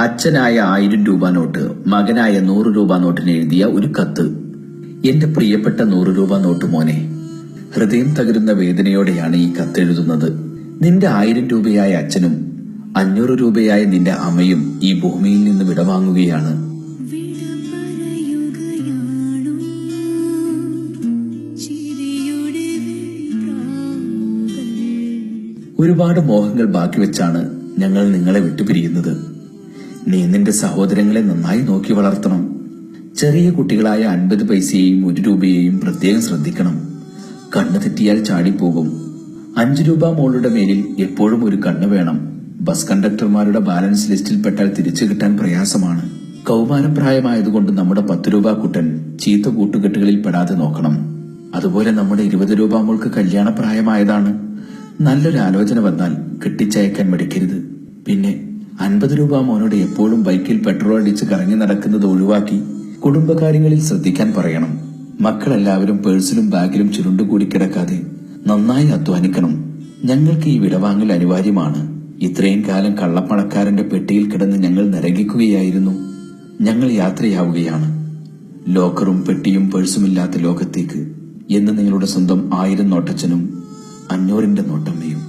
അച്ഛനായ 1000 രൂപ നോട്ട് മകനായ 100 രൂപ നോട്ടിന് എഴുതിയ ഒരു കത്ത്. എന്റെ പ്രിയപ്പെട്ട 100 രൂപ നോട്ട് മോനെ, ഹൃദയം തകരുന്ന വേദനയോടെയാണ് ഈ കത്തെഴുതുന്നത്. നിന്റെ 1000 രൂപയായ അച്ഛനും 500 രൂപയായ നിന്റെ അമ്മയും ഈ ഭൂമിയിൽ നിന്ന് വിടവാങ്ങുകയാണ്. ഒരുപാട് മോഹങ്ങൾ ബാക്കി വെച്ചാണ് ഞങ്ങൾ നിങ്ങളെ വിട്ടുപിരിയുന്നത്. നീ നിന്റെ സഹോദരങ്ങളെ നന്നായി നോക്കി വളർത്തണം. ചെറിയ കുട്ടികളായ 50 പൈസയെയും 1 രൂപയെയും പ്രത്യേകം ശ്രദ്ധിക്കണം. കണ്ണ് തെറ്റിയാൽ ചാടിപ്പോകും. 5 രൂപ മോളുടെ മേലിൽ എപ്പോഴും ഒരു കണ്ണ് വേണം. ബസ് കണ്ടക്ടർമാരുടെ ബാലൻസ് ലിസ്റ്റിൽ പെട്ടാൽ തിരിച്ചു കിട്ടാൻ പ്രയാസമാണ്. കൗമാരപ്രായമായതുകൊണ്ട് നമ്മുടെ 10 രൂപ കുട്ടൻ ചീത്ത കൂട്ടുകെട്ടുകളിൽ പെടാതെ നോക്കണം. അതുപോലെ നമ്മുടെ 20 രൂപ മോൾക്ക് കല്യാണപ്രായമായതാണ്. നല്ലൊരു ആലോചന വന്നാൽ കെട്ടിച്ചയക്കാൻ മടിക്കരുത്. പിന്നെ 50 രൂപ മോനോട് എപ്പോഴും ബൈക്കിൽ പെട്രോൾ അടിച്ച് കറങ്ങി നടക്കുന്നത് ഒഴിവാക്കി കുടുംബകാര്യങ്ങളിൽ ശ്രദ്ധിക്കാൻ പറയണം. മക്കളെല്ലാവരും പേഴ്സിലും ബാഗിലും ചുരുണ്ടുകൂടി കിടക്കാതെ നന്നായി അധ്വാനിക്കണം. ഞങ്ങൾക്ക് ഈ വിടവാങ്ങൽ അനിവാര്യമാണ്. ഇത്രയും കാലം കള്ളപ്പണക്കാരന്റെ പെട്ടിയിൽ കിടന്ന് ഞങ്ങൾ നരകിക്കുകയായിരുന്നു. ഞങ്ങൾ യാത്രയാവുകയാണ് ലോക്കറും പെട്ടിയും പേഴ്സുമില്ലാത്ത ലോകത്തേക്ക് എന്ന് നിങ്ങളുടെ സ്വന്തം 1000 നോട്ടച്ഛനും 500ന്റെ നോട്ടമ്മയും.